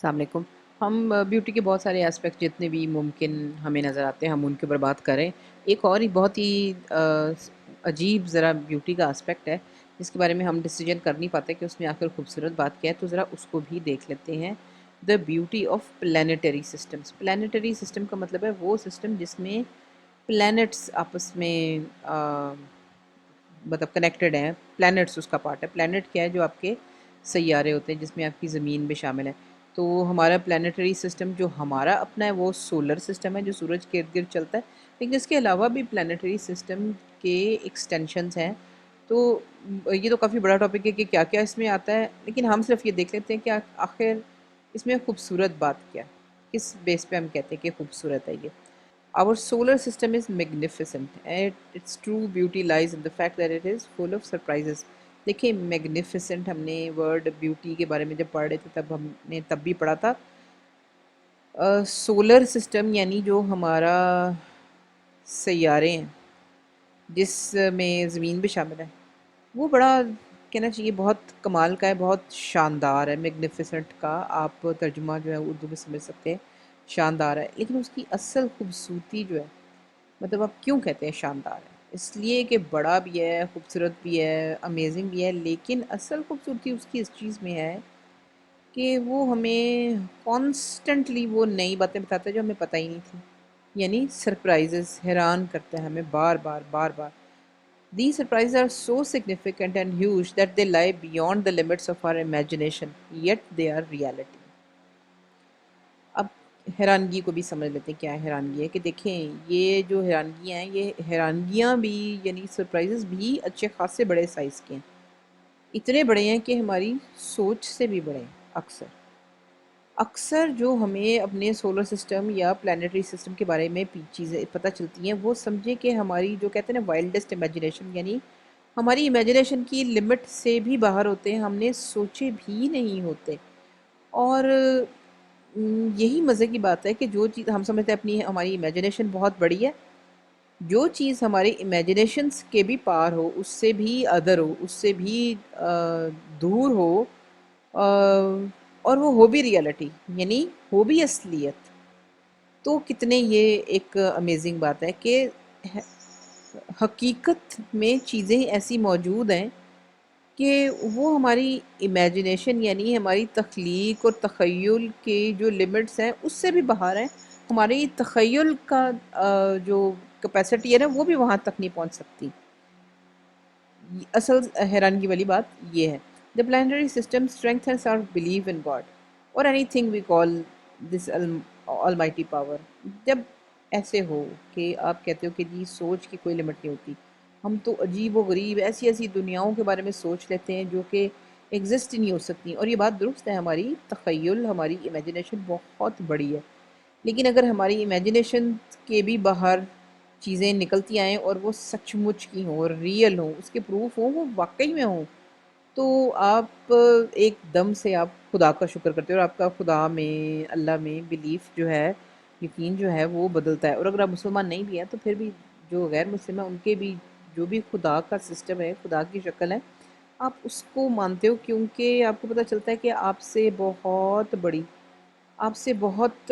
السلام علیکم۔ ہم بیوٹی کے بہت سارے اسپیکٹ جتنے بھی ممکن ہمیں نظر آتے ہیں ہم ان کے اوپر بات کریں۔ ایک اور ہی بہت ہی عجیب ذرا بیوٹی کا اسپیکٹ ہے جس کے بارے میں ہم ڈیسیجن کر نہیں پاتے کہ اس میں آخر خوبصورت بات کیا ہے، تو ذرا اس کو بھی دیکھ لیتے ہیں۔ The beauty of planetary systems. Planetary system کا مطلب ہے وہ سسٹم جس میں پلانٹس آپس میں مطلب کنیکٹڈ ہیں۔ پلانٹس اس کا پارٹ ہے۔ پلانٹ کیا ہے؟ جو آپ کے سیارے ہوتے ہیں جس میں آپ کی زمین بھی شامل ہے۔ تو ہمارا پلانیٹری سسٹم جو ہمارا اپنا ہے وہ سولر سسٹم ہے جو سورج کے ارد گرد چلتا ہے، لیکن اس کے علاوہ بھی پلانیٹری سسٹم کے ایکسٹینشنز ہیں۔ تو یہ تو کافی بڑا ٹاپک ہے کہ کیا کیا اس میں آتا ہے، لیکن ہم صرف یہ دیکھ لیتے ہیں کہ آخر اس میں خوبصورت بات کیا ہے، کس بیس پہ ہم کہتے ہیں کہ خوبصورت ہے یہ۔ Our solar system is magnificent and its true beauty lies in the fact that it is full of surprises. دیکھیں میگنیفیسنٹ ہم نے ورڈ بیوٹی کے بارے میں جب پڑھ رہے تھے تب ہم نے تب بھی پڑھا تھا۔ سولر سسٹم یعنی جو ہمارا سیارے ہیں جس میں زمین بھی شامل ہے، وہ بڑا کہنا چاہیے بہت کمال کا ہے، بہت شاندار ہے۔ میگنیفیسنٹ کا آپ ترجمہ جو ہے اردو میں سمجھ سکتے ہیں، شاندار ہے، لیکن اس کی اصل خوبصورتی جو ہے، مطلب آپ کیوں کہتے ہیں شاندار ہے؟ اس لیے کہ بڑا بھی ہے، خوبصورت بھی ہے، امیزنگ بھی ہے، لیکن اصل خوبصورتی اس کی اس چیز میں ہے کہ وہ ہمیں کانسٹنٹلی وہ نئی باتیں بتاتا ہے جو ہمیں پتہ ہی نہیں تھی، یعنی سرپرائزز حیران کرتا ہے ہمیں بار بار بار بار۔ These surprises are so significant and huge that they lie beyond the limits of our imagination, yet they are reality. اب حیرانگی کو بھی سمجھ لیتے ہیں کیا حیرانگی ہے، کہ دیکھیں یہ جو حیرانگیاں ہیں، یہ حیرانگیاں بھی یعنی سرپرائزز بھی اچھے خاصے بڑے سائز کے ہیں، اتنے بڑے ہیں کہ ہماری سوچ سے بھی بڑے ہیں۔ اکثر اکثر جو ہمیں اپنے سولر سسٹم یا پلانیٹری سسٹم کے بارے میں چیزیں پتہ چلتی ہیں، وہ سمجھے کہ ہماری جو کہتے ہیں نا وائلڈسٹ امیجنیشن، یعنی ہماری امیجنیشن کی لمٹ سے بھی باہر ہوتے ہیں، ہم نے سوچے بھی نہیں ہوتے۔ اور یہی مزے کی بات ہے کہ جو چیز ہم سمجھتے ہیں ہماری امیجنیشن بہت بڑی ہے، جو چیز ہماری امیجنیشنس کے بھی پار ہو، اس سے بھی ادر ہو، اس سے بھی دور ہو، اور وہ ہو بھی ریالٹی، یعنی ہو بھی اصلیت، تو کتنے یہ ایک امیزنگ بات ہے کہ حقیقت میں چیزیں ایسی موجود ہیں کہ وہ ہماری امیجنیشن یعنی ہماری تخلیق اور تخیل کے جو لمٹس ہیں اس سے بھی باہر ہیں۔ ہماری تخیل کا جو کیپیسٹی ہے نا وہ بھی وہاں تک نہیں پہنچ سکتی۔ اصل حیرانگی والی بات یہ ہے۔ The planetary system strengthens our belief in God or anything we call this almighty power۔ جب ایسے ہو کہ آپ کہتے ہو کہ جی سوچ کی کوئی لمٹ نہیں ہوتی، ہم تو عجیب و غریب ایسی ایسی دنیاؤں کے بارے میں سوچ لیتے ہیں جو کہ ایگزسٹ ہی نہیں ہو سکتی، اور یہ بات درست ہے، ہماری تخیل ہماری امیجنیشن بہت بڑی ہے، لیکن اگر ہماری امیجنیشن کے بھی باہر چیزیں نکلتی آئیں اور وہ سچ مچ کی ہوں اور ریئل ہوں، اس کے پروف ہوں، وہ واقعی میں ہوں، تو آپ ایک دم سے آپ خدا کا شکر کرتے ہو، اور آپ کا خدا میں اللہ میں بلیف جو ہے، یقین جو ہے وہ بدلتا ہے۔ اور اگر آپ مسلمان نہیں بھی ہیں تو پھر بھی جو غیر مسلم ہیں ان کے بھی جو بھی خدا کا سسٹم ہے، خدا کی شکل ہے، آپ اس کو مانتے ہو، کیونکہ آپ کو پتہ چلتا ہے کہ آپ سے بہت بڑی، آپ سے بہت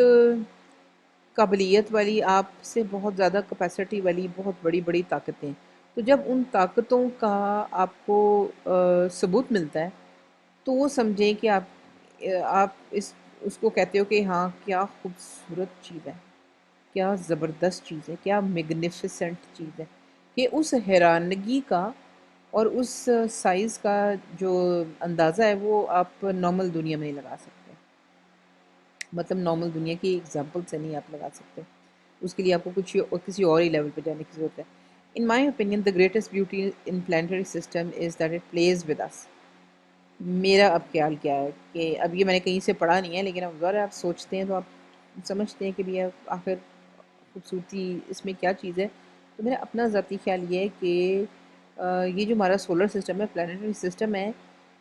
قابلیت والی، آپ سے بہت زیادہ کیپیسٹی والی بہت بڑی بڑی طاقتیں۔ تو جب ان طاقتوں کا آپ کو ثبوت ملتا ہے تو وہ سمجھیں کہ آپ اس کو کہتے ہو کہ ہاں کیا خوبصورت چیز ہے، کیا زبردست چیز ہے، کیا میگنیفیسنٹ چیز ہے، کہ اس حیرانگی کا اور اس سائز کا جو اندازہ ہے وہ آپ نارمل دنیا میں نہیں لگا سکتے، مطلب نارمل دنیا کی ایگزامپل سے نہیں آپ لگا سکتے، اس کے لیے آپ کو کسی اور ہی لیول پہ جانے کی ضرورت ہے۔ In my opinion the greatest beauty in planetary system is that it plays with us۔ میرا اب خیال کیا ہے کہ اب یہ میں نے کہیں سے پڑھا نہیں ہے، لیکن اب ظاہر ہے آپ سوچتے ہیں تو آپ سمجھتے ہیں کہ بھی آخر خوبصورتی اس میں کیا چیز ہے۔ تو میرا اپنا ذاتی خیال یہ ہے کہ یہ جو ہمارا سولر سسٹم ہے، پلانیٹری سسٹم ہے،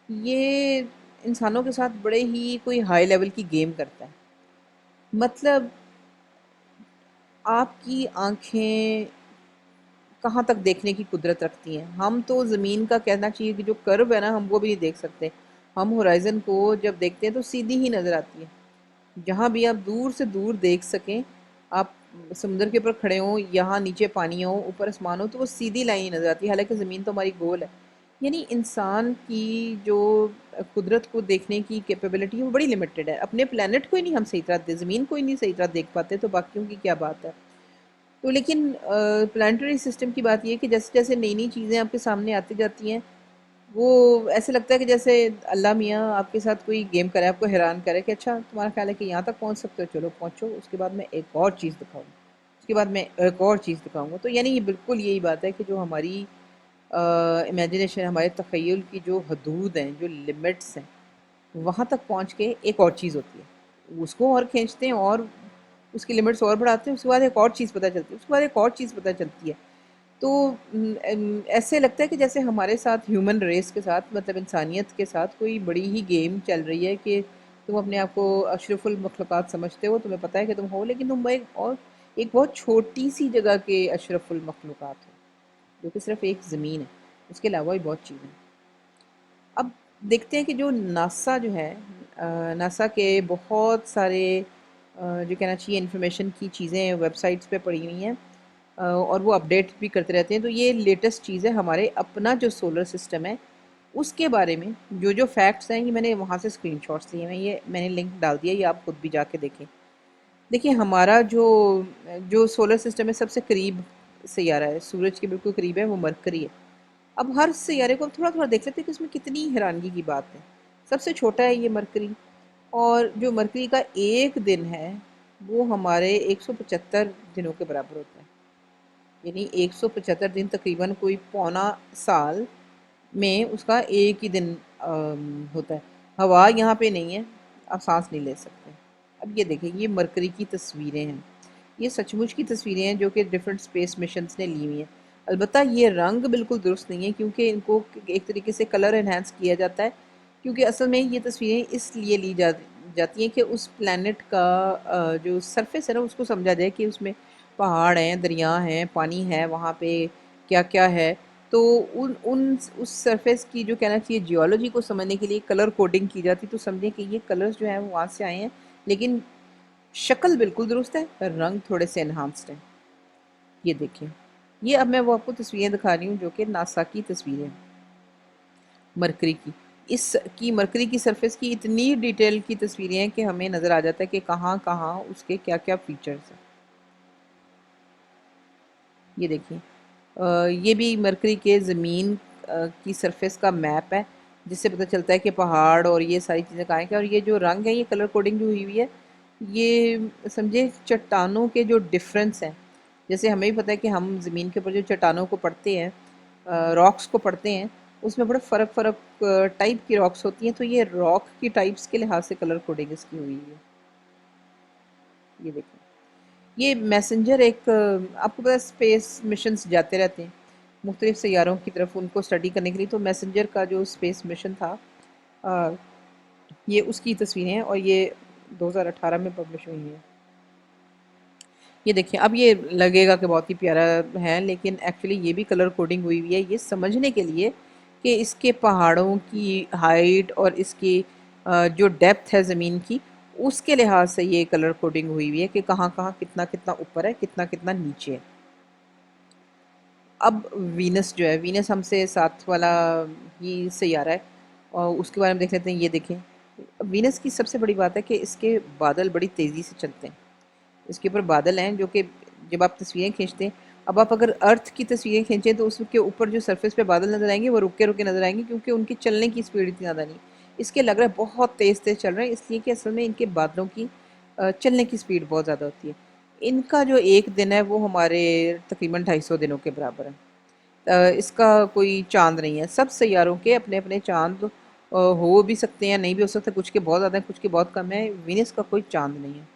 یہ انسانوں کے ساتھ بڑے ہی کوئی ہائی لیول کی گیم کرتا ہے۔ مطلب آپ کی آنکھیں کہاں تک دیکھنے کی قدرت رکھتی ہیں؟ ہم تو زمین کا کہنا چاہیے کہ جو کرو ہے نا، ہم وہ بھی نہیں دیکھ سکتے۔ ہم ہورائزن کو جب دیکھتے ہیں تو سیدھی ہی نظر آتی ہے، جہاں بھی آپ دور سے دور دیکھ سکیں، آپ سمندر کے اوپر کھڑے ہوں، یہاں نیچے پانی ہو، اوپر آسمان ہو، تو وہ سیدھی لائن نظر آتی ہے، حالانکہ زمین تو ہماری گول ہے۔ یعنی انسان کی جو قدرت کو دیکھنے کی کیپیبلٹی ہے وہ بڑی لمیٹڈ ہے، اپنے پلانٹ کو ہی نہیں ہم صحیح طرح زمین کو ہی نہیں صحیح طرح دیکھ پاتے، تو باقیوں کی کیا بات ہے۔ تو لیکن پلانٹری سسٹم کی بات یہ ہے کہ جیسے جیسے نئی نئی چیزیں آپ کے سامنے آتی جاتی ہیں، وہ ایسے لگتا ہے کہ جیسے اللہ میاں آپ کے ساتھ کوئی گیم کرے، آپ کو حیران کرے کہ اچھا تمہارا خیال ہے کہ یہاں تک پہنچ سکتے ہو، چلو پہنچو، اس کے بعد میں ایک اور چیز دکھاؤں گا، اس کے بعد میں ایک اور چیز دکھاؤں گا۔ تو یعنی یہ بالکل یہی بات ہے کہ جو ہماری امیجنیشن، ہمارے تخیل کی جو حدود ہیں، جو لمٹس ہیں، وہاں تک پہنچ کے ایک اور چیز ہوتی ہے، اس کو اور کھینچتے ہیں اور اس کی لمٹس اور بڑھاتے ہیں، اس کے بعد ایک اور چیز پتہ چلتی ہے، اس کے بعد ایک اور چیز پتہ چلتی ہے۔ تو ایسے لگتا ہے کہ جیسے ہمارے ساتھ ہیومن ریس کے ساتھ، مطلب انسانیت کے ساتھ کوئی بڑی ہی گیم چل رہی ہے کہ تم اپنے آپ کو اشرف المخلوقات سمجھتے ہو، تمہیں پتہ ہے کہ تم ہو، لیکن تم ایک بہت چھوٹی سی جگہ کے اشرف المخلوقات ہو، جو کہ صرف ایک زمین ہے، اس کے علاوہ بھی بہت چیزیں ہیں۔ اب دیکھتے ہیں کہ جو ناسا جو ہے، ناسا کے بہت سارے جو کہنا چاہیے انفارمیشن کی چیزیں ویب سائٹس پہ پڑی ہوئی ہیں، اور وہ اپڈیٹ بھی کرتے رہتے ہیں۔ تو یہ لیٹسٹ چیز ہے، ہمارے اپنا جو سولر سسٹم ہے اس کے بارے میں جو جو فیکٹس ہیں، یہ میں نے وہاں سے اسکرین شاٹس لیے ہیں، یہ میں نے لنک ڈال دیا، یہ آپ خود بھی جا کے دیکھیں۔ دیکھیے ہمارا جو جو سولر سسٹم ہے، سب سے قریب سیارہ ہے، سورج کے بالکل قریب ہے، وہ مرکری ہے۔ اب ہر سیارے کو تھوڑا تھوڑا دیکھ لیتے ہیں کہ اس میں کتنی حیرانگی کی بات ہے۔ سب سے چھوٹا ہے یہ مرکری، اور جو مرکری کا ایک دن ہے وہ ہمارے 175 دنوں کے برابر ہوتا ہے۔ یعنی 175 دن، تقریباً کوئی پونا سال میں اس کا ایک ہی دن ہوتا ہے۔ ہوا یہاں پہ نہیں ہے، آپ سانس نہیں لے سکتے۔ اب یہ دیکھیں، یہ مرکری کی تصویریں ہیں، یہ سچ مچ کی تصویریں ہیں جو کہ ڈیفرنٹ اسپیس مشنز نے لی ہوئی ہیں۔ البتہ یہ رنگ بالکل درست نہیں ہے، کیونکہ ان کو ایک طریقے سے کلر انہینس کیا جاتا ہے، کیونکہ اصل میں یہ تصویریں اس لیے لی جاتی ہیں کہ اس پلانٹ کا جو سرفیس ہے نا، اس کو سمجھا جائے کہ اس میں پہاڑ ہیں، دریا ہیں، پانی ہے، وہاں پہ کیا کیا ہے۔ تو اس سرفیس کی جو کہنا چاہیے جیولوجی کو سمجھنے کے لیے کلر کوڈنگ کی جاتی، تو سمجھیں کہ یہ کلرز جو ہیں وہ وہاں سے آئے ہیں، لیکن شکل بالکل درست ہے، رنگ تھوڑے سے انہانسڈ ہیں۔ یہ دیکھیں، یہ اب میں وہ آپ کو تصویریں دکھا رہی ہوں جو کہ ناسا کی تصویریں ہیں مرکری کی۔ اس کی مرکری کی سرفیس کی اتنی ڈیٹیل کی تصویریں ہیں کہ ہمیں نظر آ جاتا ہے کہ کہاں کہاں اس کے کیا کیا فیچرز ہیں۔ یہ دیکھیں، یہ بھی مرکری کے زمین کی سرفیس کا میپ ہے، جس سے پتہ چلتا ہے کہ پہاڑ اور یہ ساری چیزیں کہاں ہیں کیا، اور یہ جو رنگ ہے، یہ کلر کوڈنگ جو ہوئی ہوئی ہے، یہ سمجھے چٹانوں کے جو ڈفرنس ہیں۔ جیسے ہمیں بھی پتہ ہے کہ ہم زمین کے اوپر جو چٹانوں کو پڑھتے ہیں، راکس کو پڑھتے ہیں، اس میں بڑے فرق فرق ٹائپ کی راکس ہوتی ہیں، تو یہ راک کی ٹائپس کے لحاظ سے کلر کوڈنگ اس کی ہوئی ہے۔ یہ دیکھیں، یہ میسنجر ایک آپ کو پتا اسپیس مشنز جاتے رہتے ہیں مختلف سیاروں کی طرف ان کو اسٹڈی کرنے کے لیے، تو میسنجر کا جو اسپیس مشن تھا، آ، یہ اس کی تصویریں ہیں، اور یہ 2018 میں پبلش ہوئی ہیں۔ یہ دیکھیں، اب یہ لگے گا کہ بہت ہی پیارا ہے، لیکن ایکچولی یہ بھی کلر کوڈنگ ہوئی ہوئی ہے، یہ سمجھنے کے لیے کہ اس کے پہاڑوں کی ہائٹ اور اس کی جو ڈیپتھ ہے زمین کی، اس کے لحاظ سے یہ کلر کوڈنگ ہوئی ہوئی ہے کہ کہاں کہاں کتنا کتنا اوپر ہے، کتنا کتنا نیچے ہے۔ اب وینس جو ہے، وینس ہم سے ساتھ والا یہ سیارہ ہے، اور اس کے بارے میں دیکھ لیتے ہیں۔ یہ دیکھیں، وینس کی سب سے بڑی بات ہے کہ اس کے بادل بڑی تیزی سے چلتے ہیں، اس کے اوپر بادل ہیں جو کہ جب آپ تصویریں کھینچتے ہیں، اب آپ اگر ارتھ کی تصویریں کھینچیں تو اس کے اوپر جو سرفیس پہ بادل نظر آئیں گے وہ رکے رکے نظر آئیں گے، کیونکہ ان کی چلنے کی سپیڈ اتنی زیادہ نہیں۔ اس کے لگ رہا ہے بہت تیز تیز چل رہے ہیں، اس لیے کہ اصل میں ان کے بادلوں کی چلنے کی سپیڈ بہت زیادہ ہوتی ہے۔ ان کا جو ایک دن ہے وہ ہمارے تقریباً 250 دنوں کے برابر ہے۔ اس کا کوئی چاند نہیں ہے، سب سیاروں کے اپنے اپنے چاند ہو بھی سکتے ہیں، نہیں بھی ہو سکتے، کچھ کے بہت زیادہ ہیں، کچھ کے بہت کم ہیں، وینس کا کوئی چاند نہیں ہے۔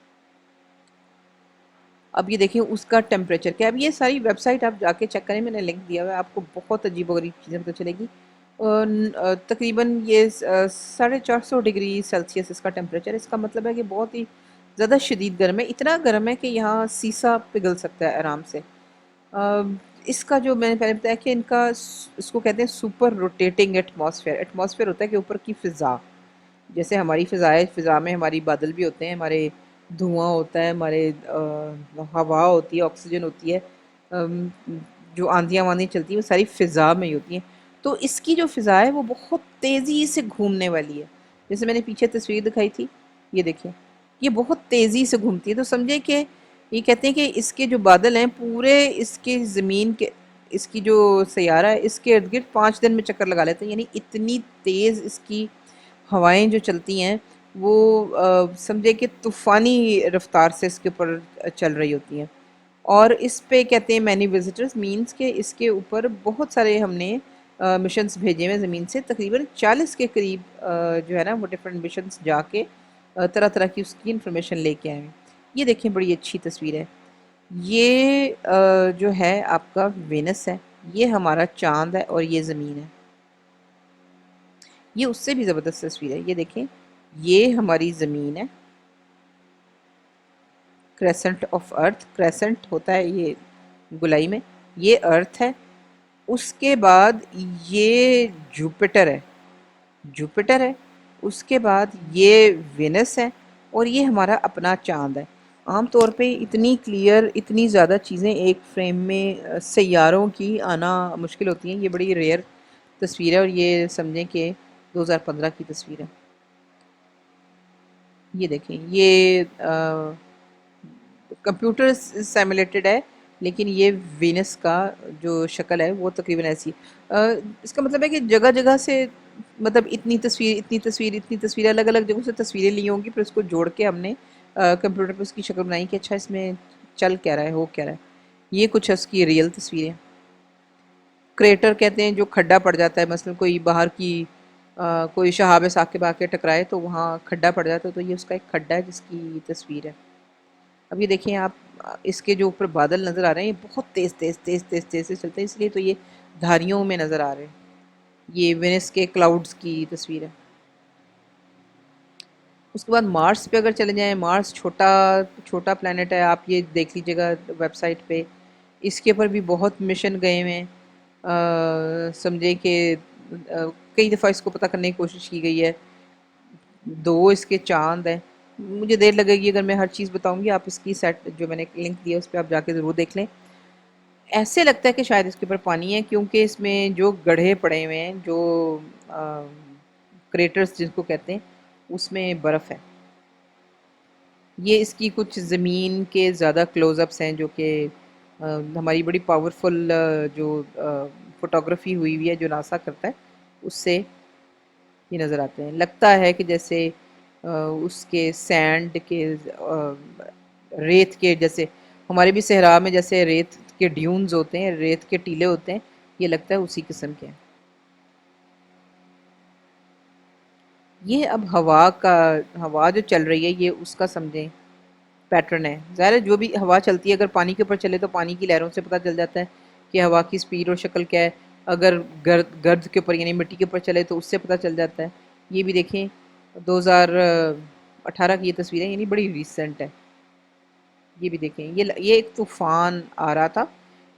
اب یہ دیکھیں اس کا ٹیمپریچر کیا ہے، اب یہ ساری ویب سائٹ آپ جا کے چیک کریں، میں نے لنک دیا ہوا ہے، آپ کو بہت عجیب و غریب چیزیں پتہ چلے گی۔ تقریباً یہ 450 ڈگری سیلسیس اس کا ٹیمپریچر ہے، اس کا مطلب ہے کہ بہت ہی زیادہ شدید گرم ہے، اتنا گرم ہے کہ یہاں سیسا پگھل سکتا ہے آرام سے۔ اس کا جو میں نے پہلے بتایا کہ ان کا اس کو کہتے ہیں سپر روٹیٹنگ ایٹماسفیئر، ایٹماسفیئر ہوتا ہے کہ اوپر کی فضا، جیسے ہماری فضا ہے، فضا میں ہماری بادل بھی ہوتے ہیں، ہمارے دھواں ہوتا ہے، ہمارے ہوا ہوتی ہے، آکسیجن ہوتی ہے، ام، جو آندیاں واندیاں چلتی ہیں وہ ساری فضا میں ہی ہوتی ہیں. تو اس کی جو فضا ہے وہ بہت تیزی سے گھومنے والی ہے. جیسے میں نے پیچھے تصویر دکھائی تھی، یہ دیکھیں، یہ بہت تیزی سے گھومتی ہے. تو سمجھیں کہ یہ کہتے ہیں کہ اس کے جو بادل ہیں پورے اس کے زمین کے، اس کی جو سیارہ ہے اس کے ارد گرد 5 دن میں چکر لگا لیتے ہیں. یعنی اتنی تیز اس کی ہوائیں جو چلتی ہیں وہ سمجھے کہ طوفانی رفتار سے اس کے اوپر چل رہی ہوتی ہیں. اور اس پہ کہتے ہیں مینی وزٹرز، مینس کہ اس کے اوپر بہت سارے ہم نے مشنز بھیجے ہوئے زمین سے، تقریباً 40 کے قریب جو ہے نا وہ ڈفرینٹ مشنز جا کے طرح طرح کی اس کی انفارمیشن لے کے آئے ہیں. یہ دیکھیں بڑی اچھی تصویر ہے. یہ جو ہے آپ کا وینس ہے، یہ ہمارا چاند ہے، اور یہ زمین ہے. یہ اس سے بھی زبردست تصویر ہے. یہ دیکھیں، یہ ہماری زمین ہے، کریسنٹ آف ارتھ، کریسنٹ ہوتا ہے یہ گولائی میں، یہ ارتھ ہے. اس کے بعد یہ جوپیٹر ہے، جوپیٹر ہے. اس کے بعد یہ وینس ہے، اور یہ ہمارا اپنا چاند ہے. عام طور پہ اتنی کلیئر، اتنی زیادہ چیزیں ایک فریم میں سیاروں کی آنا مشکل ہوتی ہیں. یہ بڑی ریئر تصویر ہے، اور یہ سمجھیں کہ 2015 کی تصویر ہے. یہ دیکھیں، یہ کمپیوٹر سیمولیٹڈ ہے، لیکن یہ وینس کا جو شکل ہے وہ تقریباً ایسی اس کا مطلب ہے کہ جگہ جگہ سے، مطلب اتنی تصویر اتنی تصویر اتنی تصویر الگ الگ جگہوں سے تصویریں لی ہوں گی، پھر اس کو جوڑ کے ہم نے کمپیوٹر پہ اس کی شکل بنائی کہ اچھا اس میں چل کیا رہا ہے، ہو کیا رہا ہے. یہ کچھ اس کی ریئل تصویریں. کریٹر کہتے ہیں جو کھڈا پڑ جاتا ہے، مثلا کوئی باہر کی کوئی شہاب ثاقب آ کے ٹکرائے تو وہاں کھڈا پڑ جاتا ہے، تو یہ اس کا ایک کھڈا ہے جس کی تصویر ہے. اب یہ دیکھیں آپ، اس کے جو اوپر بادل نظر آ رہے ہیں یہ بہت تیز تیز تیز تیز تیز سے چلتے ہیں، اس لیے تو یہ دھاریوں میں نظر آ رہے ہیں. یہ وینس کے کلاؤڈز کی تصویر ہے. اس کے بعد مارس پہ اگر چلے جائیں، مارس چھوٹا چھوٹا پلانٹ ہے، آپ یہ دیکھ لیجیے گا ویب سائٹ پہ. اس کے اوپر بھی بہت مشن گئے ہوئے ہیں. سمجھے کہ کئی دفعہ اس کو پتہ کرنے کی کوشش کی گئی ہے. 2 اس کے چاند ہیں. مجھے دیر لگے گی اگر میں ہر چیز بتاؤں گی. آپ اس کی سیٹ جو میں نے لنک دیا اس پہ آپ جا کے ضرور دیکھ لیں. ایسے لگتا ہے کہ شاید اس کے اوپر پانی ہے، کیونکہ اس میں جو گڑھے پڑے ہوئے ہیں، جو کریٹرز جن کو کہتے ہیں، اس میں برف ہے. یہ اس کی کچھ زمین کے زیادہ کلوز اپس ہیں جو کہ ہماری بڑی پاورفل جو فوٹوگرافی ہوئی ہوئی ہے جو ناسا کرتا ہے اس سے یہ نظر آتے ہیں. لگتا ہے کہ جیسے اس کے سینڈ کے ریت کے جیسے، ہمارے بھی صحرا میں جیسے ریت کے ڈیونز ہوتے ہیں، ریت کے ٹیلے ہوتے ہیں، یہ لگتا ہے اسی قسم کے ہیں. یہ اب ہوا جو چل رہی ہے یہ اس کا سمجھیں پیٹرن ہے. ظاہر ہے جو بھی ہوا چلتی ہے اگر پانی کے اوپر چلے تو پانی کی لہروں سے پتہ چل جاتا ہے کہ ہوا کی سپیڈ اور شکل کیا ہے. اگر گرد کے اوپر یعنی مٹی کے اوپر چلے تو اس سے پتہ چل جاتا ہے. یہ بھی دیکھیں 2018 کی یہ تصویر ہے، یعنی بڑی ریسنٹ ہے. یہ بھی دیکھیں، یہ ایک طوفان آ رہا تھا،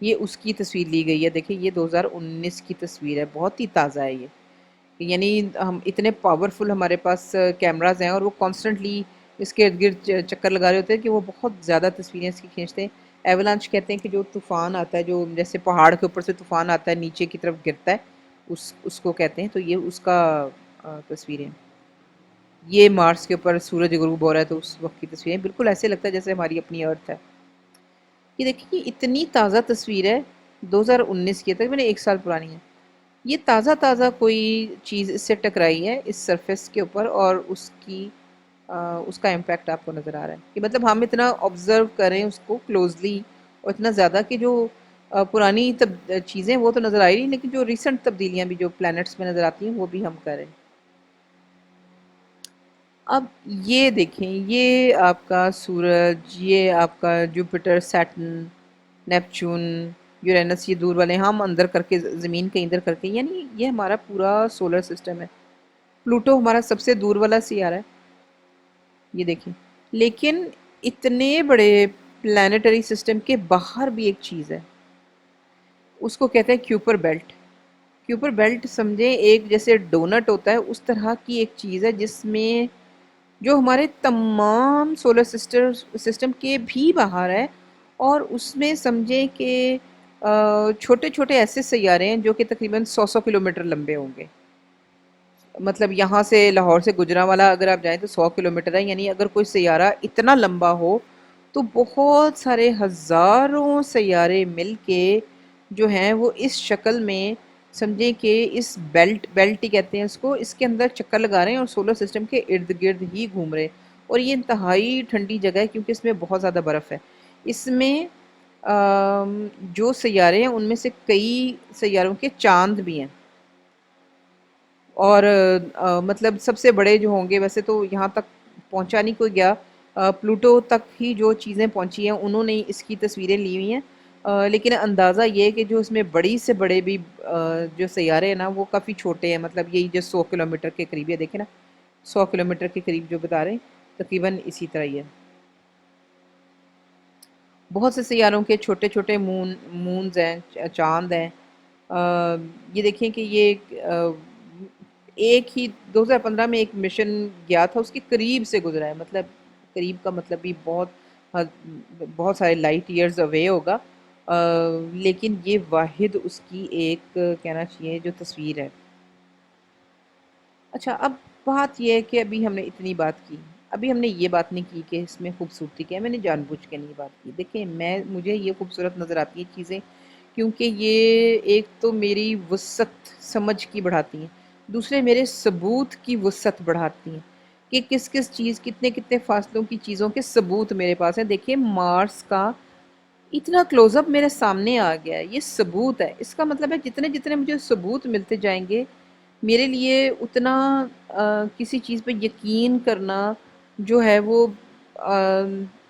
یہ اس کی تصویر لی گئی ہے. دیکھیں یہ 2019 کی تصویر ہے، بہت ہی تازہ ہے یہ. یعنی ہم اتنے پاورفل ہمارے پاس کیمراز ہیں اور وہ کانسٹنٹلی اس کے ارد گرد چکر لگا رہے ہوتے ہیں کہ وہ بہت زیادہ تصویریں اس کی کھینچتے ہیں. ایولانچ کہتے ہیں کہ جو طوفان آتا ہے، جو جیسے پہاڑ کے اوپر سے طوفان آتا ہے نیچے کی طرف گرتا ہے، اس کو کہتے ہیں. تو یہ اس کا تصویریں. یہ مارس کے اوپر سورج غروب ہو رہا ہے تو اس وقت کی تصویریں، بالکل ایسے لگتا ہے جیسے ہماری اپنی ارتھ ہے. یہ دیکھیں یہ اتنی تازہ تصویر ہے، 2019 کی ہے، تقریباً 1 سال پرانی ہے. یہ تازہ تازہ کوئی چیز اس سے ٹکرائی ہے اس سرفیس کے اوپر، اور اس کا امپیکٹ آپ کو نظر آ رہا ہے. کہ مطلب ہم اتنا آبزرو کریں اس کو کلوزلی اور اتنا زیادہ کہ جو پرانی چیزیں وہ تو نظر آ رہی، لیکن جو ریسنٹ تبدیلیاں بھی جو پلانٹس میں نظر آتی ہیں وہ بھی ہم کریں. اب یہ دیکھیں، یہ آپ کا سورج، یہ آپ کا جوپیٹر، سیٹن، نیپچون، یورینس، یہ دور والے ہم اندر کر کے زمین کے اندر کر کے، یعنی یہ ہمارا پورا سولر سسٹم ہے. پلوٹو ہمارا سب سے دور والا سیارہ ہے. یہ دیکھیں، لیکن اتنے بڑے پلانیٹری سسٹم کے باہر بھی ایک چیز ہے، اس کو کہتے ہیں کیوپر بیلٹ. کے اوپر بیلٹ سمجھیں ایک جیسے ڈونٹ ہوتا ہے اس طرح کی ایک چیز ہے جس میں جو ہمارے تمام سولر سسٹم کے بھی باہر ہے، اور اس میں سمجھیں کہ چھوٹے چھوٹے ایسے سیارے ہیں جو کہ تقریباً 100 کلومیٹر لمبے ہوں گے. مطلب یہاں سے لاہور سے گجرانوالہ اگر آپ جائیں تو 100 کلومیٹر ہے. یعنی اگر کوئی سیارہ اتنا لمبا ہو تو بہت سارے ہزاروں سیارے مل کے جو ہیں وہ اس شکل میں سمجھیں کہ اس بیلٹ ہی کہتے ہیں اس کو، اس کے اندر چکر لگا رہے ہیں اور سولر سسٹم کے ارد گرد ہی گھوم رہے ہیں. اور یہ انتہائی ٹھنڈی جگہ ہے کیونکہ اس میں بہت زیادہ برف ہے. اس میں جو سیارے ہیں ان میں سے کئی سیاروں کے چاند بھی ہیں. اور مطلب سب سے بڑے جو ہوں گے، ویسے تو یہاں تک پہنچا نہیں کوئی گیا، پلوٹو تک ہی جو چیزیں پہنچی ہیں انہوں نے اس کی تصویریں لی ہوئی ہیں. لیکن اندازہ یہ ہے کہ جو اس میں بڑی سے بڑے بھی جو سیارے ہیں نا وہ کافی چھوٹے ہیں. مطلب یہی جو 100 کلومیٹر کے قریب ہے، دیکھیں نا 100 کلومیٹر کے قریب جو بتا رہے ہیں تقریباً اسی طرح ہی ہے. بہت سے سیاروں کے چھوٹے چھوٹے مونز ہیں، چاند ہیں. آ، یہ دیکھیں کہ یہ ایک ہی 2015 میں ایک مشن گیا تھا اس کے قریب سے گزرا ہے. مطلب قریب کا مطلب بھی بہت سارے لائٹ ایئرز اوے ہوگا. لیکن یہ واحد اس کی ایک کہنا چاہیے جو تصویر ہے. اچھا، اب بات یہ ہے کہ ابھی ہم نے اتنی بات کی، ابھی ہم نے یہ بات نہیں کی کہ اس میں خوبصورتی کیا ہے. میں نے جان بوجھ کے نہیں بات کی. دیکھیں مجھے یہ خوبصورت نظر آتی ہیں چیزیں کیونکہ یہ ایک تو میری وسعت سمجھ کی بڑھاتی ہیں، دوسرے میرے ثبوت کی وسعت بڑھاتی ہیں کہ کس کس چیز کتنے کتنے فاصلوں کی چیزوں کے ثبوت میرے پاس ہیں. دیکھیں مارس کا اتنا کلوز اپ میرے سامنے آ گیا ہے، یہ ثبوت ہے. اس کا مطلب ہے جتنے جتنے مجھے ثبوت ملتے جائیں گے میرے لیے اتنا کسی چیز پہ یقین کرنا جو ہے وہ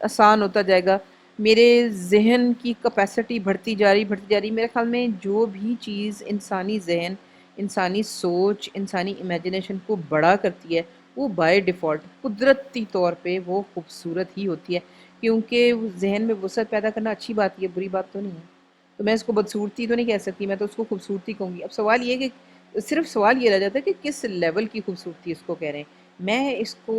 آسان ہوتا جائے گا. میرے ذہن کی کیپیسٹی بڑھتی جا رہی. میرے خیال میں جو بھی چیز انسانی ذہن، انسانی سوچ، انسانی امیجنیشن کو بڑا کرتی ہے وہ بائی ڈیفالٹ قدرتی طور پہ وہ خوبصورت ہی ہوتی ہے. کیونکہ ذہن میں وسعت پیدا کرنا اچھی بات ہے، بری بات تو نہیں ہے. تو میں اس کو بدصورتی تو نہیں کہہ سکتی، میں تو اس کو خوبصورتی کہوں گی. اب سوال یہ ہے کہ صرف سوال یہ رہ جاتا ہے کہ کس لیول کی خوبصورتی اس کو کہہ رہے ہیں. میں اس کو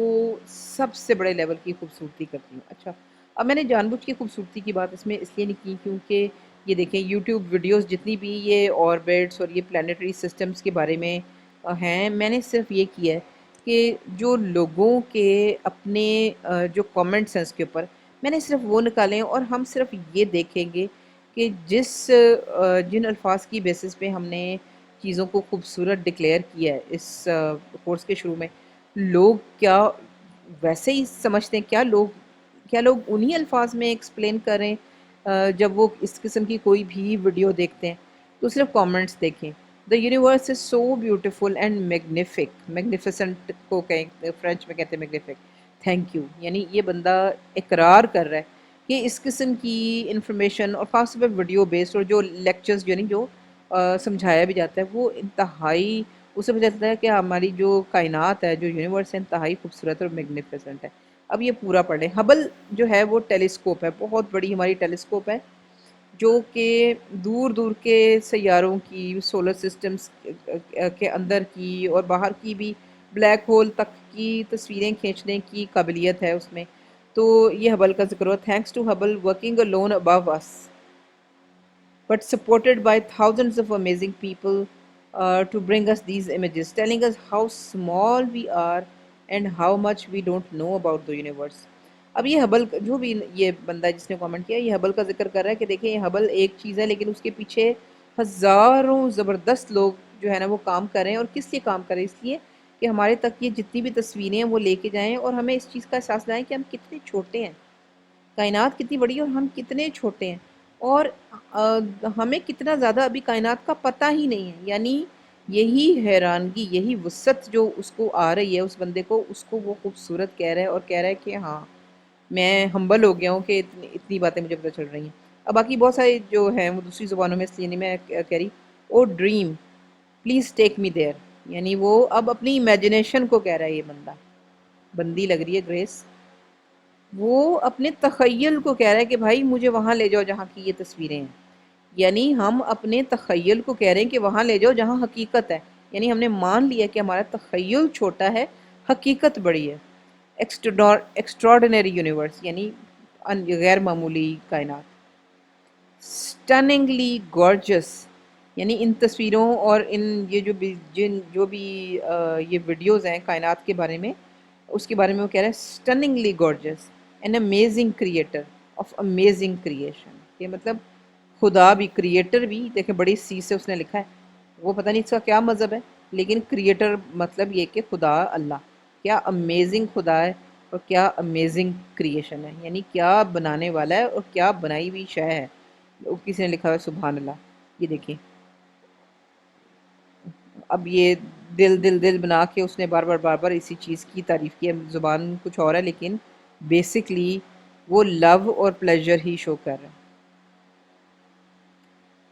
سب سے بڑے لیول کی خوبصورتی کرتی ہوں. اچھا، اب میں نے جان بوجھ کے خوبصورتی کی بات اس میں اس لیے نہیں کی کیونکہ یہ دیکھیں یوٹیوب ویڈیوز جتنی بھی یہ آربٹس اور یہ پلانیٹری سسٹمز کے بارے میں ہیں، میں نے صرف یہ کیا ہے کہ جو لوگوں کے اپنے جو کامنٹس ہیں اس کے اوپر میں نے صرف وہ نکالے ہیں، اور ہم صرف یہ دیکھیں گے کہ جن الفاظ کی بیسس پہ ہم نے چیزوں کو خوبصورت ڈکلیئر کیا ہے اس کورس کے شروع میں، لوگ کیا ویسے ہی سمجھتے ہیں؟ کیا لوگ انہی الفاظ میں ایکسپلین کریں جب وہ اس قسم کی کوئی بھی ویڈیو دیکھتے ہیں؟ تو صرف کامنٹس دیکھیں. The universe is so beautiful and magnificent کو فرینچ میں کہتے ہیں میگنیفک. Thank you. یعنی یہ بندہ اقرار کر رہا ہے کہ اس قسم کی انفارمیشن اور خاص طور پہ ویڈیو بیسڈ اور جو لیکچرز یعنی جو سمجھایا بھی جاتا ہے وہ انتہائی، اس سے پتہ چلتا ہے کہ ہماری جو کائنات ہے، جو یونیورس ہے، انتہائی خوبصورت اور میگنیفیسنٹ ہے. اب یہ پورا پڑھ لیں. ہبل جو ہے وہ ٹیلیسکوپ ہے، بہت بڑی ہماری ٹیلیسکوپ ہے جو کہ دور دور کے سیاروں کی، سولر سسٹمز کے اندر کی اور باہر کی بھی بلیک ہول تک کی تصویریں کھینچنے کی قابلیت ہے اس میں. تو یہ ہبل کا ذکر ہوا. Thanks to Hubble working alone above us but supported by thousands of amazing people to bring us these images, telling us how small we are and how much we don't know about the universe. اب یہ Hubble جو بھی یہ بندہ جس نے comment کیا یہ ہبل کا ذکر کر رہا ہے کہ دیکھیں یہ ہبل ایک چیز ہے لیکن اس کے پیچھے ہزاروں زبردست لوگ جو ہے نا وہ کام کر رہے ہیں. اور کس لیے کام کر رہے ہیں؟ اس لیے کہ ہمارے تک یہ جتنی بھی تصویریں ہیں وہ لے کے جائیں اور ہمیں اس چیز کا احساس دلائیں کہ ہم کتنے چھوٹے ہیں، کائنات کتنی بڑی ہے اور ہم کتنے چھوٹے ہیں، اور ہمیں کتنا زیادہ ابھی کائنات کا پتہ ہی نہیں ہے. یعنی یہی حیرانگی، یہی وسعت جو اس کو آ رہی ہے اس بندے کو، اس کو وہ خوبصورت کہہ رہا ہے اور کہہ رہا ہے کہ ہاں میں ہمبل ہو گیا ہوں کہ اتنی باتیں مجھے پتہ چل رہی ہیں. اب باقی بہت سارے جو ہیں وہ دوسری زبانوں میں، اس لیے نہیں میں کہہ رہی. Oh dream please take me there. یعنی وہ اب اپنی امیجنیشن کو کہہ رہا ہے. یہ بندہ، بندی لگ رہی ہے گریس، وہ اپنے تخیل کو کہہ رہا ہے کہ بھائی مجھے وہاں لے جاؤ جہاں کی یہ تصویریں ہیں. یعنی ہم اپنے تخیل کو کہہ رہے ہیں کہ وہاں لے جاؤ جہاں حقیقت ہے، یعنی ہم نے مان لیا کہ ہمارا تخیل چھوٹا ہے، حقیقت بڑی ہے. ایکسٹراڈنری یونیورس یعنی غیر معمولی کائنات. اسٹننگلی گارجس یعنی ان تصویروں اور ان یہ جو بھی یہ ویڈیوز ہیں کائنات کے بارے میں، اس کے بارے میں وہ کہہ رہا ہے stunningly gorgeous an amazing creator of amazing creation. یہ مطلب خدا بھی، کریٹر بھی، دیکھیں بڑی سی سے اس نے لکھا ہے، وہ پتہ نہیں اس کا کیا مذہب ہے، لیکن کریٹر مطلب یہ کہ خدا اللہ کیا امیزنگ خدا ہے، اور کیا امیزنگ کریشن ہے، یعنی کیا بنانے والا ہے اور کیا بنائی ہوئی شے ہے. کسی نے لکھا ہوا ہے سبحان اللہ. یہ دیکھیں اب یہ دل دل دل بنا کے اس نے بار بار بار بار اسی چیز کی تعریف کی ہے. زبان کچھ اور ہے لیکن بیسکلی وہ لو اور پلیجر ہی شو کر رہا ہے.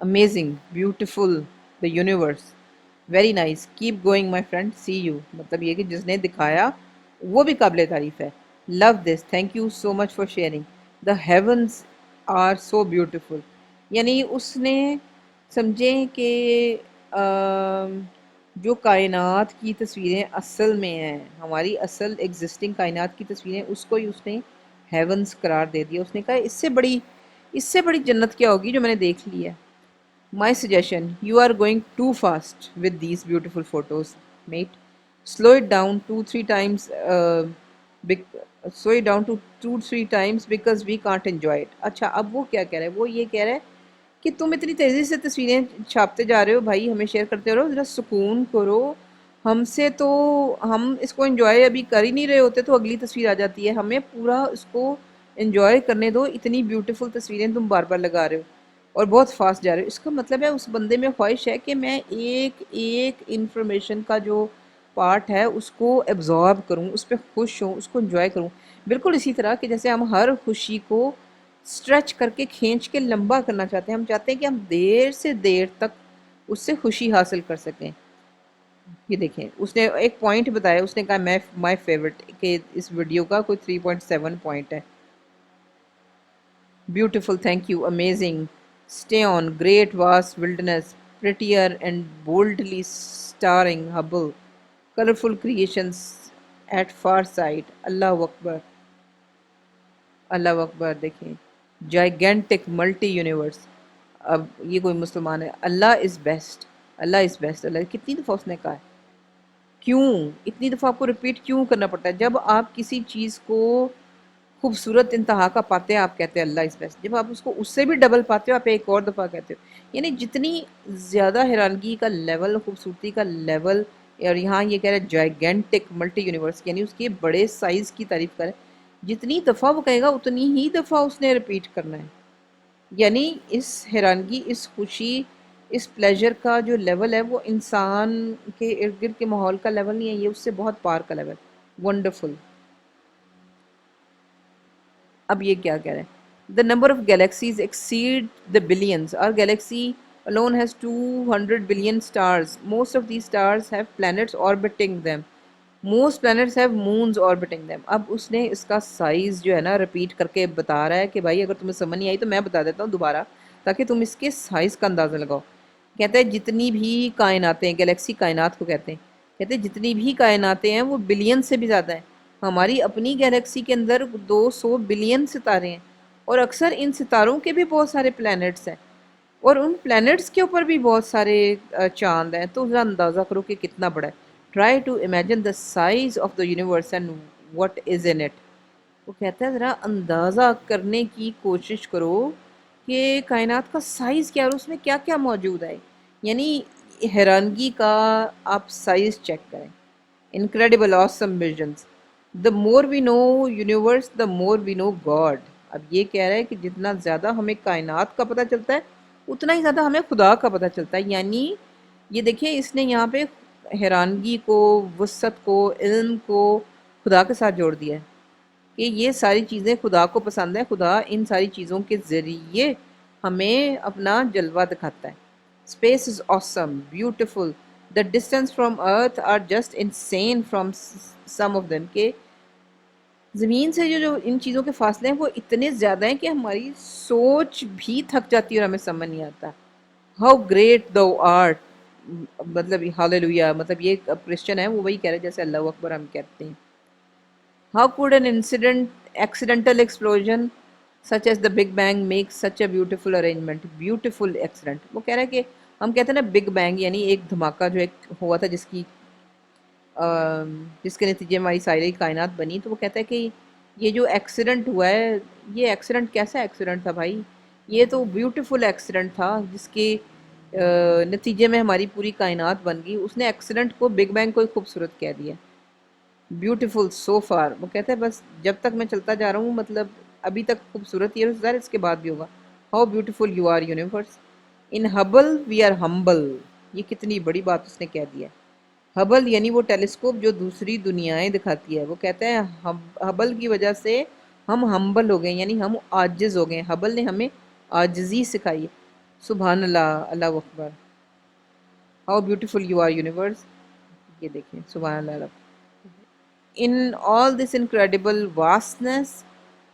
Amazing, beautiful, the universe, very nice, keep going my friend, see you. مطلب یہ کہ جس نے دکھایا وہ بھی قابل تعریف ہے. Love this, thank you so much for sharing. The heavens are so beautiful. یعنی اس نے سمجھیں کہ جو کائنات کی تصویریں اصل میں ہیں، ہماری اصل ایگزسٹنگ کائنات کی تصویریں، اس کو ہی اس نے ہیونس قرار دے دیا. اس نے کہا اس سے بڑی جنت کیا ہوگی جو میں نے دیکھ لی ہے. My suggestion: you are going too fast with these beautiful photos, mate. Slow it down two, three times. Slow it down to two, three times because we can't enjoy it. اچھا اب وہ کیا کہہ رہا ہے؟ وہ یہ کہہ رہا ہے کہ تم اتنی تیزی سے تصویریں چھاپتے جا رہے ہو بھائی، ہمیں شیئر کرتے رہو، ذرا سکون کرو. ہم سے تو ہم اس کو انجوائے ابھی کر ہی نہیں رہے ہوتے تو اگلی تصویر آ جاتی ہے. ہمیں پورا اس کو انجوائے کرنے دو. اتنی بیوٹیفل تصویریں تم بار بار لگا رہے ہو اور بہت فاسٹ جا رہے ہو. اس کا مطلب ہے اس بندے میں خواہش ہے کہ میں ایک ایک انفارمیشن کا جو پارٹ ہے اس کو ایبزارب کروں، اس پہ خوش ہوں، اس کو انجوائے کروں. بالکل اسی طرح کہ جیسے ہم ہر خوشی کو اسٹریچ کر کے کھینچ کے لمبا کرنا چاہتے ہیں، ہم چاہتے ہیں کہ ہم دیر سے دیر تک اس سے خوشی حاصل کر سکیں. یہ دیکھیں اس نے ایک پوائنٹ بتایا، اس نے کہا میں مائی فیوریٹ کہ اس ویڈیو کا کوئی 3.7 پوائنٹ ہے. Beautiful, thank you, amazing, stay on, great, vast wildness, prettier and boldly staring Hubble, colourful creations at far sight. اللہ اکبر، اللہ اکبر. دیکھیں جائگینٹک ملٹی یونیورس. اب یہ کوئی مسلمان ہے. اللہ is best, Allah is best. اللہ کتنی دفعہ اس نے کہا ہے؟ کیوں اتنی دفعہ آپ کو ریپیٹ کیوں کرنا پڑتا ہے؟ جب آپ کسی چیز کو خوبصورت انتہا کا پاتے ہیں آپ کہتے ہیں اللہ از بیسٹ، جب آپ اس کو اس سے بھی ڈبل پاتے ہو آپ ایک اور دفعہ کہتے ہو. یعنی جتنی زیادہ حیرانگی کا لیول، خوبصورتی کا لیول، اور یہاں یہ کہہ رہے ہیں جائگینٹک ملٹی یونیورس یعنی اس کے بڑے سائز کی تعریف کریں، جتنی دفعہ وہ کہے گا اتنی ہی دفعہ اس نے ریپیٹ کرنا ہے. یعنی اس حیرانگی، اس خوشی، اس پلیجر کا جو لیول ہے وہ انسان کے ارد گرد کے ماحول کا لیول نہیں ہے، یہ اس سے بہت پار کا لیول. ونڈرفل. اب یہ کیا کہہ رہے ہیں؟ The number of galaxies exceed the billions. Our galaxy alone has 200 billion stars. Most of these stars have planets orbiting them. Most planets have moons orbiting them. اب اس نے اس کا سائز جو ہے نا ریپیٹ کر کے بتا رہا ہے کہ بھائی اگر تمہیں سمجھ نہیں آئی تو میں بتا دیتا ہوں دوبارہ تاکہ تم اس کے سائز کا اندازہ لگاؤ. کہتے ہیں جتنی بھی کائناتیں، گلیکسی کائنات کو کہتے ہیں، کہتے ہیں جتنی بھی کائناتیں ہیں وہ بلین سے بھی زیادہ ہیں. ہماری اپنی گیلیکسی کے اندر 200 بلین ستارے ہیں اور اکثر ان ستاروں کے بھی بہت سارے پلینٹس ہیں اور ان پلینٹس کے اوپر بھی بہت سارے چاند ہیں. تو ذرا اندازہ کرو کہ کتنا بڑا ہے. Try to imagine the size of the universe and what is in it. وہ کہتا ہے ذرا اندازہ کرنے کی کوشش کرو کہ کائنات کا سائز کیا ہے اور اس میں کیا کیا موجود ہے. یعنی حیرانگی کا آپ سائز چیک کریں. Incredible, awesome visions. The more we know universe, the more we know God. اب یہ کہہ رہا ہے کہ جتنا زیادہ ہمیں کائنات کا پتہ چلتا ہے اتنا ہی زیادہ ہمیں خدا کا پتہ چلتا ہے. یعنی یہ دیکھیں اس نے یہاں پہ حیرانگی کو، وسعت کو، علم کو خدا کے ساتھ جوڑ دیا ہے کہ یہ ساری چیزیں خدا کو پسند ہیں. خدا ان ساری چیزوں کے ذریعے ہمیں اپنا جلوہ دکھاتا ہے. Space is awesome, beautiful. The distance from Earth are just insane from some of them. کہ زمین سے جو ان چیزوں کے فاصلے ہیں وہ اتنے زیادہ ہیں کہ ہماری سوچ بھی تھک جاتی ہے اور ہمیں سمجھ نہیں آتا. ہاؤ گریٹ دو آرٹ، مطلب ہاللویا، مطلب یہ کرسچن ہے وہ وہی کہہ رہے ہیں جیسے اللہ اکبر ہم کہتے ہیں. How could an accidental explosion such as the big bang make such a beautiful arrangement, beautiful accident. وہ کہہ رہا ہے کہ ہم کہتے ہیں نا بگ بینگ یعنی ایک دھماکہ جو ایک ہوا تھا جس کے نتیجے میں ہماری ساری کائنات بنی. تو وہ کہتا ہے کہ یہ جو ایکسیڈنٹ ہوا ہے، یہ ایکسیڈنٹ کیسا ایکسیڈنٹ تھا بھائی؟ یہ تو بیوٹیفل ایکسیڈنٹ تھا جس کے نتیجے میں ہماری پوری کائنات بن گئی. اس نے ایکسیڈنٹ کو، بگ بینگ کو ہی خوبصورت کہہ دیا. Beautiful so for. وہ کہتا ہے بس جب تک میں چلتا جا رہا ہوں، مطلب ابھی تک خوبصورت ہی ہے، ظاہر اس کے بعد بھی ہوگا. How beautiful you are universe in Hubble we are humble. یہ کتنی بڑی بات اس نے کہہ دیا. ہبل یعنی وہ ٹیلیسکوپ جو دوسری دنیایں دکھاتی ہے. وہ کہتا ہے ہبل کی وجہ سے ہم ہمبل ہو گئے، یعنی ہم عاجز ہو گئے. ہبل نے ہمیں عاجزی سکھائی ہے. سبحان اللہ، اللہ اکبر. How beautiful you are universe. یہ دیکھیں، سبحان اللہ اللہ. In all this incredible vastness,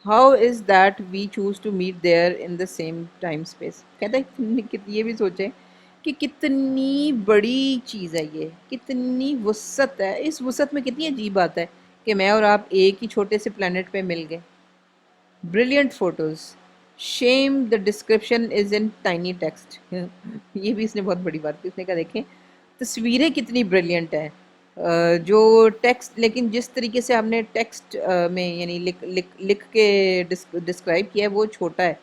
how is that we choose to meet there in the same time space. کہتا ہے یہ بھی سوچیں کہ کتنی بڑی چیز ہے، یہ کتنی وسعت ہے. اس وسعت میں کتنی عجیب بات ہے کہ میں اور آپ ایک ہی چھوٹے سے پلانٹ پہ مل گئے. Brilliant photos, shame the description is in tiny text. یہ بھی اس نے بہت بڑی بات کی. اس نے کہا دیکھیں تصویریں کتنی بریلینٹ ہیں، جو ٹیکسٹ، لیکن جس طریقے سے ہم نے ٹیکسٹ میں یعنی لکھ کے ڈسکرائب کیا ہے وہ چھوٹا ہے.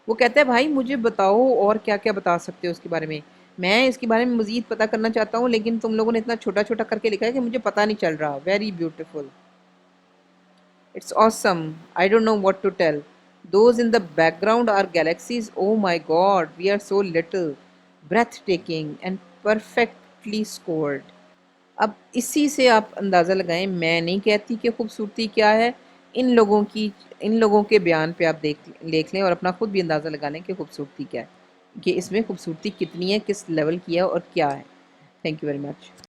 وہ کہتا ہے بھائی مجھے بتاؤ اور کیا کیا بتا سکتے ہو اس کے بارے میں اس کے بارے میں مزید پتہ کرنا چاہتا ہوں، لیکن تم لوگوں نے اتنا چھوٹا چھوٹا کر کے لکھا ہے کہ مجھے پتہ نہیں چل رہا. Very beautiful. It's awesome. I don't know what to tell. Those in the background are galaxies. Oh my god, we are so little. Breathtaking and perfectly scored. اب اسی سے آپ اندازہ لگائیں. میں نہیں کہتی کہ خوبصورتی کیا ہے. ان لوگوں کے بیان پہ آپ دیکھ لیں اور اپنا خود بھی اندازہ لگا لیں کہ خوبصورتی کیا ہے، کہ اس میں خوبصورتی کتنی ہے، کس لیول کی ہے اور کیا ہے. Thank you very much.